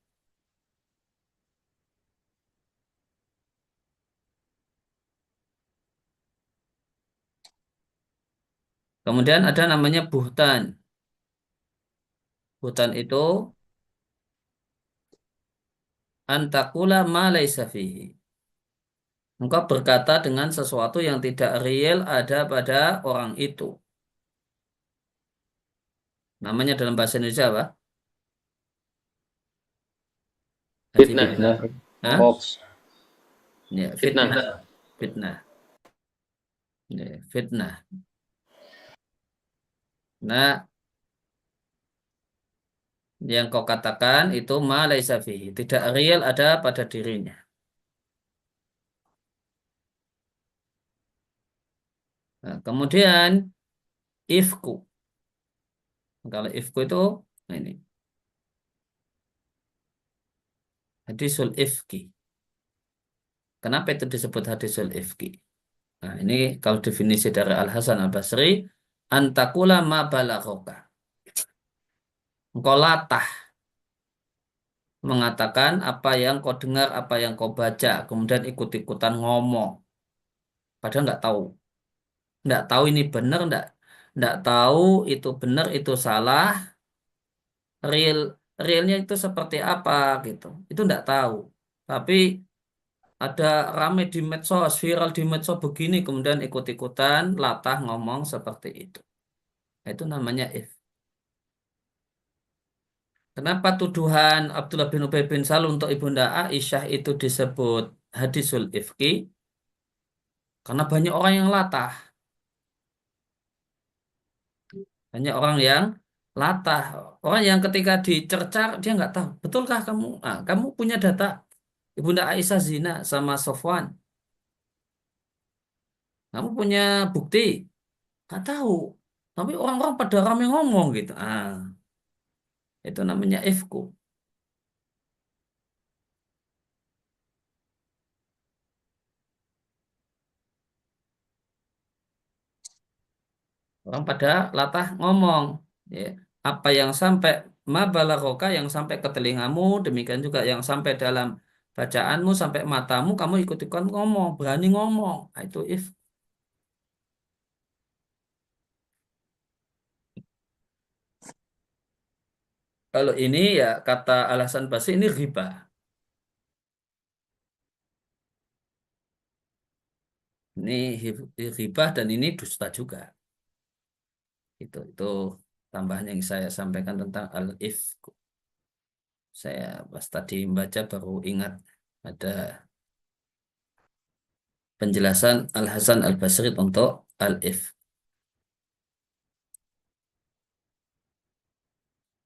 Kemudian ada namanya buhtan. Buhtan itu antakula ma laisa fihi. Engkau berkata dengan sesuatu yang tidak real ada pada orang itu. Namanya dalam bahasa Indonesia apa? Haji Fitnah. Fitnah, Hah? hoax. Ya, Fitnah. fitnah. Fitnah. Ya, fitnah. Nah, yang kau katakan itu ma laisa fihi, tidak real ada pada dirinya. Nah, kemudian ifku. Kalau ifku itu nah ini hadisul ifki. Kenapa itu disebut hadisul ifki? Nah, ini kalau definisi dari Al-Hasan Al-Basri, antakula ma balaghoka. Engkau latah mengatakan apa yang kau dengar, apa yang kau baca, kemudian ikut-ikutan ngomong. Padahal nggak tahu. Nggak tahu ini benar, nggak tahu itu benar, itu salah, real realnya itu seperti apa gitu. Itu nggak tahu. Tapi ada rame di medsos, viral di medsos begini, kemudian ikut-ikutan latah ngomong seperti itu. Itu namanya if. Kenapa tuduhan Abdullah bin Ubay bin Salul untuk Ibunda Aisyah itu disebut hadisul ifki? Karena banyak orang yang latah. Banyak orang yang latah. Orang yang ketika dicercar, dia nggak tahu. Betulkah kamu? Ah, kamu punya data. Ibunda Aisyah zina sama Sofwan. Kamu punya bukti? Nggak tahu. Tapi orang-orang pada rame ngomong gitu. Ah, itu namanya ifku. Orang pada latah ngomong. Ya. Apa yang sampai mabalagoka yang sampai ke telingamu, demikian juga yang sampai dalam bacaanmu, sampai matamu, kamu ikut-ikutan ngomong, berani ngomong. Nah, itu if. Kalau ini ya kata Al-Hasan Basri ini riba. Ini riba dan ini dusta juga. Itu tambahan yang saya sampaikan tentang al-ifk. Saya pas tadi membaca baru ingat ada penjelasan Al-Hasan Al-Basri untuk al-ifk.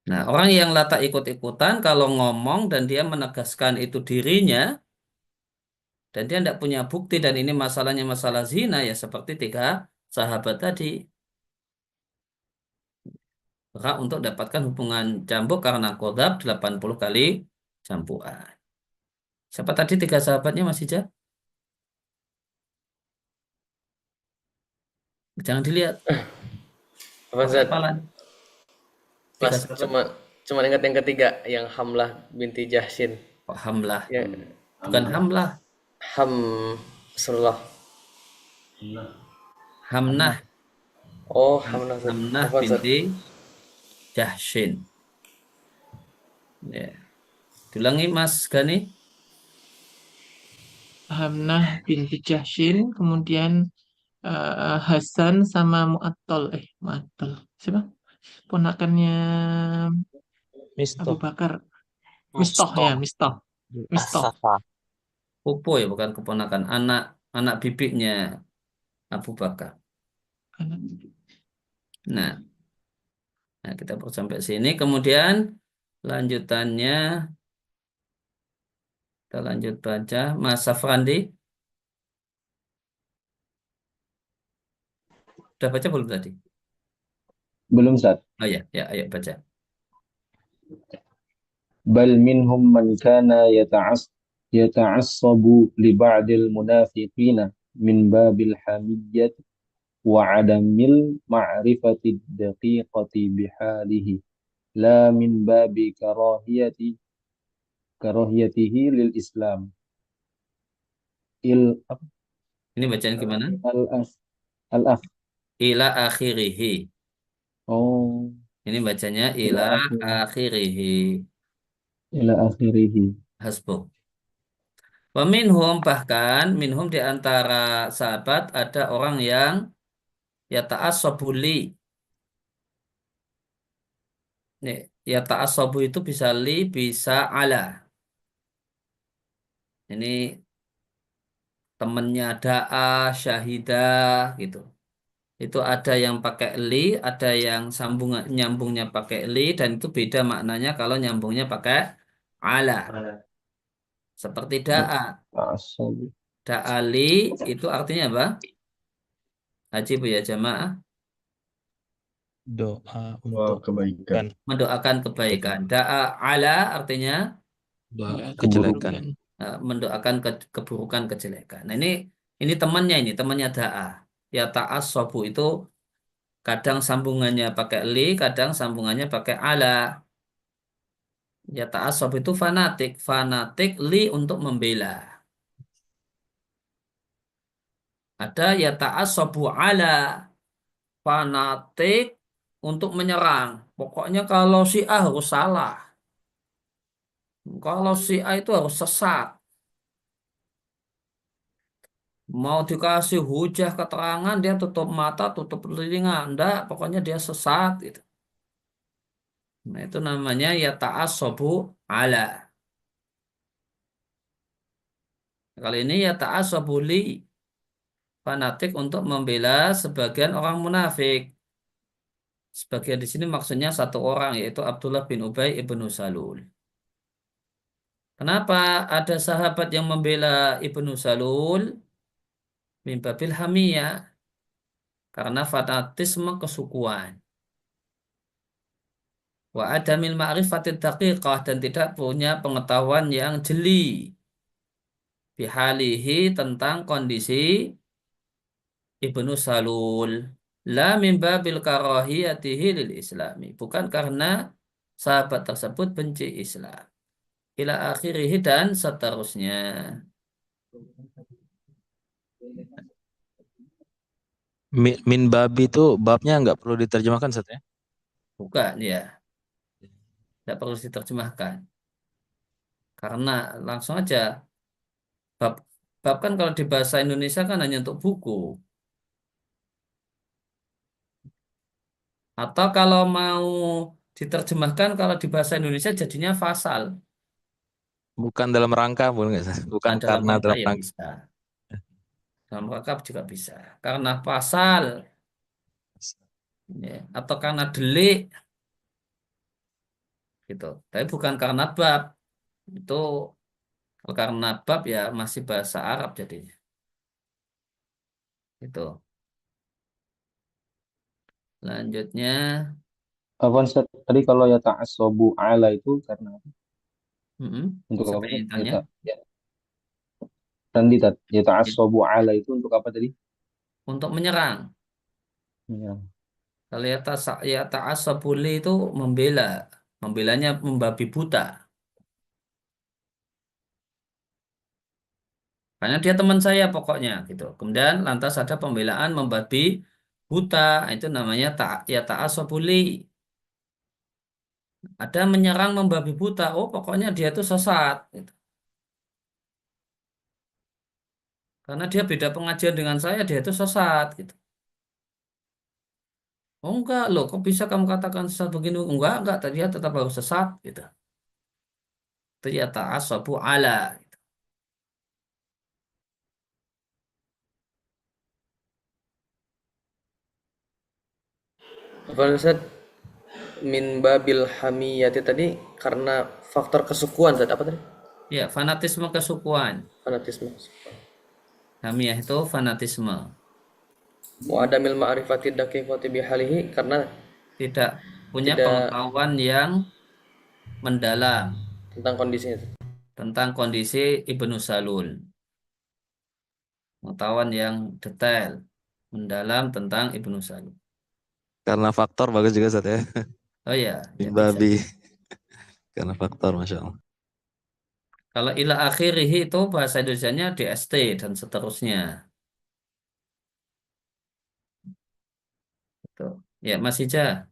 Nah, orang yang latah ikut-ikutan kalau ngomong dan dia menegaskan itu dirinya dan dia tidak punya bukti dan ini masalahnya masalah zina ya seperti 3 sahabat tadi. Berhak untuk dapatkan hubungan cambuk karena qadzaf 80 kali campuran. Siapa tadi 3 sahabatnya Mas Ija? Jangan dilihat. Apa Zat? Hafalan. Mas cuma ingat yang ketiga yang Hamlah binti Jahsyin. Oh, Hamlah. Ya, Bukan Hamlah. Rasulullah. Hamnah. Oh, Hamlah. Hamnah Apa, Zat? binti Jahsyin. Ya. Diulangi Mas Gani. Hamnah binti Jahsyin, kemudian Hasan sama Mu'attal. Mu'attal. Siapa? Ponakannya Abu Mistah. Bakar. Mistoh ya, Mistoh. Mistoh. Asafa. Pupu ya, bukan keponakan. Anak bibiknya Abu Bakar. Nah, kita baru sampai sini. Kemudian lanjutannya kita lanjut baca. Mas Safrandi, udah baca belum tadi? Belum, Ustaz. Oh ya, ya, ayo baca. Bal minhum man kana yata'assabu li ba'dil munafiqina min babil hamiyyah wa adamil ma'rifati daqiqati bihalihi la min babi karahiyatihi lil Islam. Ini bacaan gimana? Al-af. Ila akhirihi. Oh, Ini bacanya ila ila akhir akhirihi. ila akhirihi. Hasbuk. Wa minhum, bahkan minhum di antara sahabat ada orang yang ya ta'assobuli. Nih, ya ta'assobu itu bisa li, bisa ala. Ini temennya da'a, syahidah gitu. Itu ada yang pakai li, ada yang nyambungnya pakai li, dan itu beda maknanya kalau nyambungnya pakai ala. Seperti da'a. Ta'assabu. Da'a li itu artinya apa? Haji Bu ya jamaah. Doa Wah, untuk kebaikan. Mendoakan kebaikan. Da'a ala artinya doa Kejelekan. mendoakan keburukan, kejelekan. Nah, ini temannya da'a. Ya ta'assobu itu kadang sambungannya pakai li, kadang sambungannya pakai ala. Ya ta'assob itu fanatik. Fanatik li untuk membela. Ada ya ta'assobu ala. Fanatik untuk menyerang. Pokoknya kalau si A harus salah. Kalau si A itu harus sesat. Mau dikasih hujah keterangan, dia tutup mata, tutup telinga. Enggak, pokoknya dia sesat gitu. Nah, itu namanya ya ta'assobu ala. Kali ini ya ta'assobu li. Fanatik untuk membela sebagian orang munafik. Sebagian di sini maksudnya satu orang, yaitu Abdullah bin Ubay ibnu Salul. Kenapa ada sahabat yang membela ibnu Salul? Min babil hamiyah. Karena fanatisme kesukuan. Wa adamil ma'rifatid daqiqah, dan tidak punya pengetahuan yang jeli. Bihalihi, tentang kondisi ibnu Salul. La min babil karahiyatihi lil islami. Bukan karena sahabat tersebut benci Islam. Ila akhirihi, dan seterusnya. Min babi itu babnya nggak perlu diterjemahkan, Ustaz ya? Bukan, ya. Tidak perlu diterjemahkan. Karena langsung aja. Bab kan kalau di bahasa Indonesia kan hanya untuk buku. Atau kalau mau diterjemahkan, kalau di bahasa Indonesia jadinya fasal. Bukan dalam rangka, boleh nggak, Ustaz? Bukan Nah, dalam karena rangka dalam ya rangka. bisa. Dalam rangka juga bisa. Karena pasal, ya. Atau karena delik, gitu. Tapi bukan karena bab. Itu kalau karena bab ya masih bahasa Arab jadinya. Itu. Selanjutnya, Afwan, Ustaz, tadi kalau ya ta'assabu ala itu karena apa? Untuk siapa apa? yang tanya? Tadi ya ta'assabu ala itu untuk apa tadi? Untuk menyerang. Ya. Kalau ya ta'asabuli itu membela. Membelanya membabi buta. Karena dia teman saya pokoknya gitu. Kemudian lantas ada pembelaan membabi buta. Itu namanya ya ta'asabuli. Ada menyerang membabi buta. Oh, pokoknya dia itu sesat gitu. Karena dia beda pengajian dengan saya, dia itu sesat gitu. Oh enggak loh, kok bisa kamu katakan sesat begini? Enggak, dia tetap harus sesat gitu. itu ya ta'assabu ala. Apa Ustaz? Min babil hamiyati tadi karena faktor kesukuan Ustaz. Apa tadi? Ya, fanatisme kesukuan. Fanatisme. Hamiyah itu fanatisme. Wa adamil ma'rifati daqiqati bihalihi karena Tidak punya tidak pengetahuan yang mendalam tentang kondisinya. tentang kondisi Ibnu Salul. Pengetahuan yang detail, mendalam tentang Ibnu Salul. Karena faktor bagus juga Ustaz ya. Oh ya, ya bisa. Babi. Karena faktor, Masya Allah. Kalau ila akhirihi itu bahasa Indonesianya DST dan seterusnya. Gitu. Ya, Mas Ija.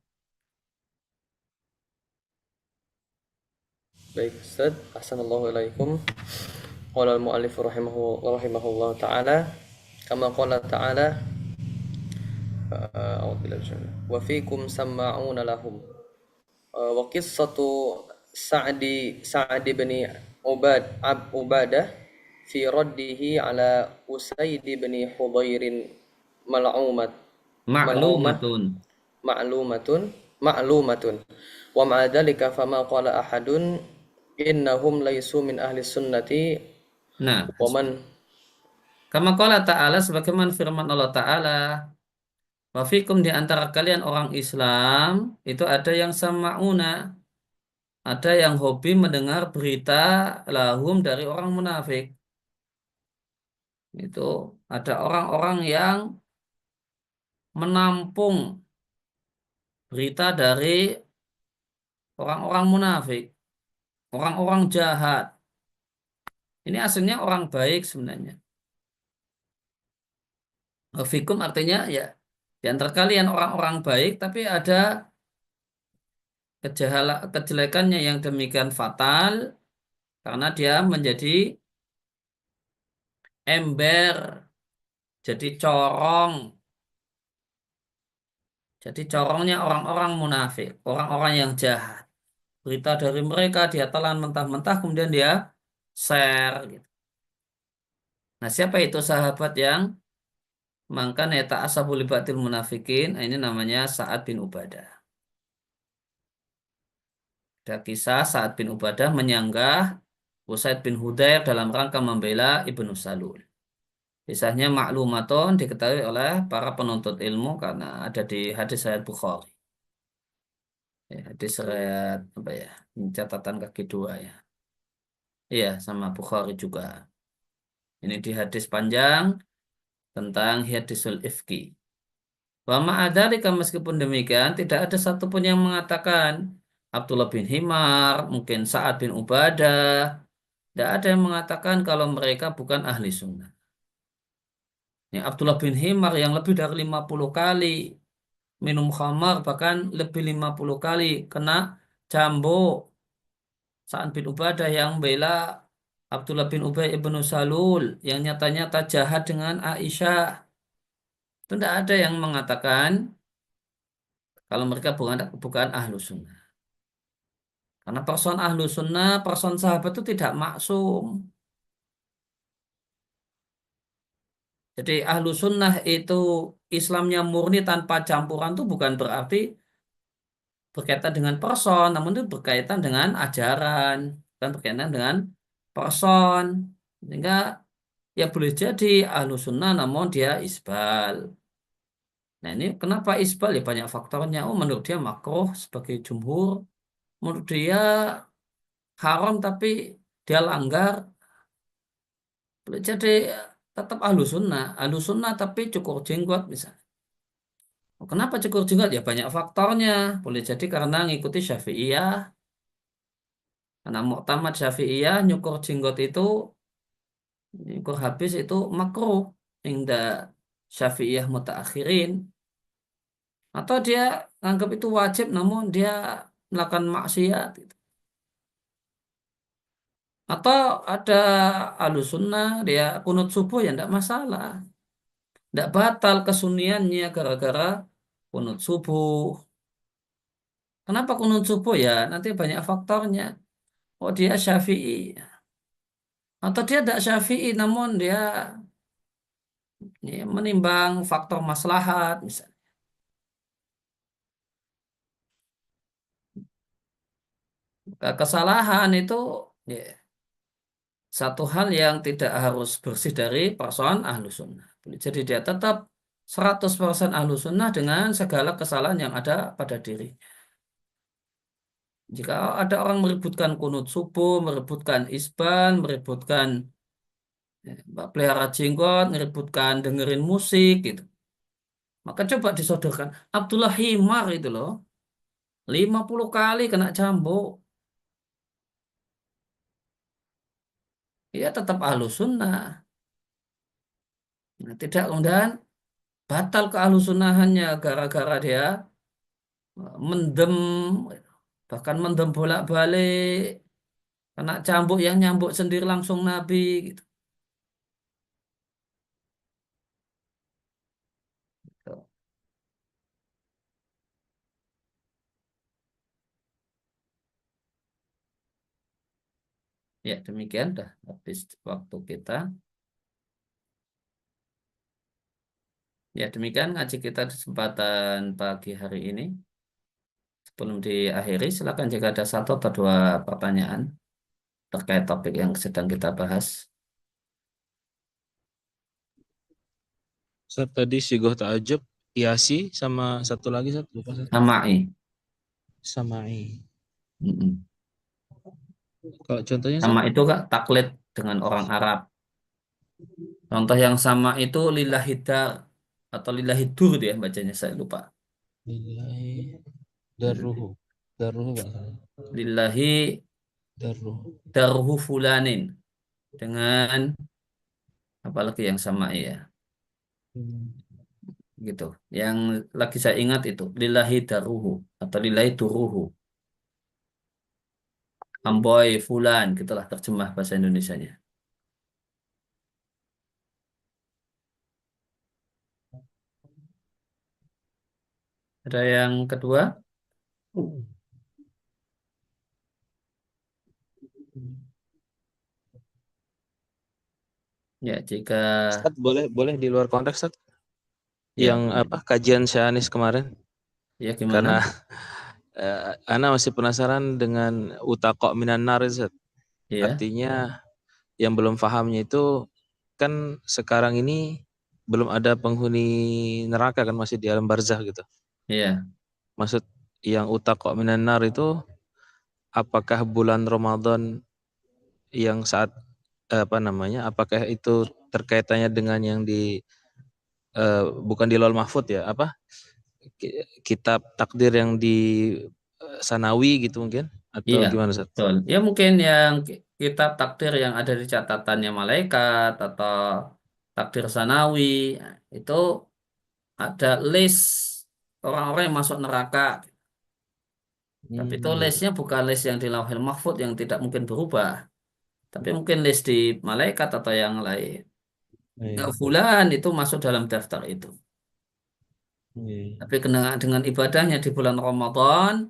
Baik Ustaz, Assalamualaikum. Qala al-mu'allif rahimahullah ta'ala kama qala ta'ala wa fikum sama'una lahum wa qissatu Sa'di bin Ubadah fi raddihi ala Usaid bin Hudairin Ma'lumatun. ma'lumatun wa ma'a dhalika fama qala ahadun innahum laysu min ahli sunnati Nah, wa man kama qala ta'ala sebagaimana firman Allah Ta'ala, wa fikum di antara kalian orang Islam itu ada yang sama'una, ada yang hobi mendengar berita lahum dari orang munafik. Itu ada orang-orang yang menampung berita dari orang-orang munafik, orang-orang jahat. Ini aslinya orang baik sebenarnya. Fikum artinya ya di antara kalian orang-orang baik, tapi ada kejelekannya yang demikian fatal karena dia menjadi ember, jadi corong. Jadi corongnya orang-orang munafik, orang-orang yang jahat. Berita dari mereka dia telan mentah-mentah kemudian dia share. Gitu. Nah, siapa itu sahabat yang mangkan ya ta'asabu libatil munafikin? Ini namanya Sa'ad bin Ubadah. Ada kisah Sa'ad bin Ubadah menyanggah Usaid bin Hudair dalam rangka membela Ibnu Salul. Kisahnya maklumatun diketahui oleh para penuntut ilmu karena ada di hadis riwayat Bukhari. Ya, hadis riwayat apa ya? Catatan kaki 2 ya. Iya, sama Bukhari juga. Ini di hadis panjang tentang hadisul ifki. Wa ma'adzalika meskipun demikian tidak ada satupun yang mengatakan Abdullah bin Himar, mungkin Sa'ad bin Ubadah, tidak ada yang mengatakan kalau mereka bukan ahli sunnah. Ini Abdullah bin Himar yang lebih dari 50 kali minum khamar, bahkan lebih 50 kali kena cambuk. Sa'ad bin Ubadah yang bela Abdullah bin Ubay ibnu Salul yang nyata-nyata jahat dengan Aisyah. Itu tidak ada yang mengatakan kalau mereka bukan ahlu sunnah. Karena person ahlu sunnah, person sahabat itu tidak maksum. Jadi ahlu sunnah itu Islamnya murni tanpa campuran itu bukan berarti berkaitan dengan person, namun itu berkaitan dengan ajaran, dan berkaitan dengan person. Sehingga ya boleh jadi ahlu sunnah namun dia isbal. Nah ini kenapa isbal? Ya banyak faktornya. Oh menurut dia makruh sebagai jumhur. Menurut dia haram tapi dia langgar. Boleh jadi tetap ahlu sunnah tapi cukur jenggot misalnya. Kenapa cukur jenggot? Ya banyak faktornya. Boleh jadi karena ngikuti Syafi'iyah. Karena muktamad Syafi'iyah nyukur jenggot itu, nyukur habis itu makruh. Hingga Syafi'iyah mutaakhirin. Atau dia anggap itu wajib namun dia melakukan maksiat. Gitu. Atau ada ahlussunnah dia kunut subuh ya tidak masalah. Tidak batal kesunniannya gara-gara kunut subuh. Kenapa kunut subuh ya? Nanti banyak faktornya. oh dia Syafi'i, atau dia tidak Syafi'i namun dia ya, menimbang faktor maslahat misalnya. Kesalahan itu ya, satu hal yang tidak harus bersih dari persoalan ahlu sunnah. Jadi dia tetap 100% ahlu sunnah dengan segala kesalahan yang ada pada diri. Jika ada orang meributkan kunut subuh, meributkan isban, meributkan pelihara jenggot, meributkan dengerin musik gitu. Maka coba disodorkan. Abdullah Himar itu loh, 50 kali kena cambuk. Dia tetap ahlu sunnah. Nah, tidak kemudian batal keahlusunahannya gara-gara dia mendem, bahkan mendem bolak-balik, kena cambuk yang nyambuk sendiri langsung Nabi gitu. Ya demikian dah habis waktu kita. Ya demikian ngaji kita di kesempatan pagi hari ini. Sebelum diakhiri, silakan jika ada satu atau dua pertanyaan terkait topik yang sedang kita bahas. Ustaz, tadi sigoh ta'ajub, Yasi sama satu lagi Ustaz, lupa Ustaz. Samai. Samai. Mm-mm. Kalau contohnya Sama Ustaz? itu Kak, taklid dengan orang Arab. Contoh yang sama itu lillahi dar atau lillahi dur dia bacanya, saya lupa. Lillahi darruhu. Darruhu Pak. Lillahi Darruhu. darhu fulanin dengan apalagi yang sama ya. Gitu. Yang lagi saya ingat itu lillahi daruhu atau lillahi duruhu. Amboy fulan, gitulah terjemah bahasa Indonesianya. Ada yang kedua? Ya, jika Ustaz, boleh di luar konteks Ustaz? ya, Yang apa kajian Syahanis kemarin? ya gimana? Karena Ana masih penasaran dengan utaqo minan nar Ustaz. Iya, Artinya yang belum pahamnya itu kan sekarang ini belum ada penghuni neraka kan, masih di alam barzah gitu. iya. Maksud yang utaqo minan nar itu apakah bulan Ramadan yang saat apakah itu terkaitannya dengan yang di bukan di Laul Mahfud ya, kitab takdir yang di Sanawi gitu mungkin, atau Iya, gimana Ustaz? betul. Ya mungkin yang kitab takdir yang ada di catatannya malaikat atau takdir sanawi itu ada list orang-orang yang masuk neraka. Tapi itu listnya bukan list yang di Lauhil Mahfud yang tidak mungkin berubah. Tapi mungkin list di malaikat atau yang lain. Iya. Fulan itu masuk dalam daftar itu. Iya. Tapi dengan ibadahnya di bulan Ramadan,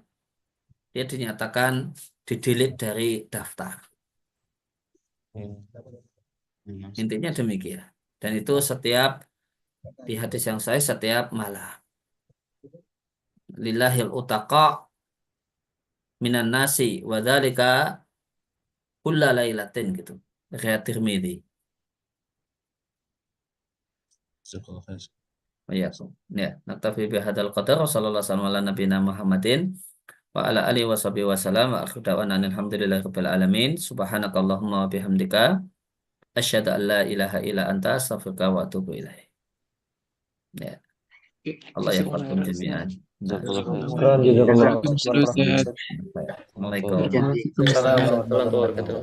dia dinyatakan di-delete dari daftar. Intinya demikian. Dan itu setiap di hadis yang sahih setiap malam. Lillahil utaqa minan nasi wa dzalika kulla lailatin gitu. Riwayat Tirmidzi. Ya, ya. Naktafi bihadzal qadar wa sallallahu alaihi wasallam ala nabiyina Muhammadin wa ala alihi washabihi wasallam wa akhiru da'wana alhamdulillahi rabbil alamin. Subhanakallahumma wa bihamdika asyhadu an la ilaha illa anta astaghfiruka wa atubu ilaik. Ya. Allah yahfadkum jami'an. Nah. Waalaikumsalam. Assalamualaikum. Assalamualaikum warahmatullahi wabarakatuh.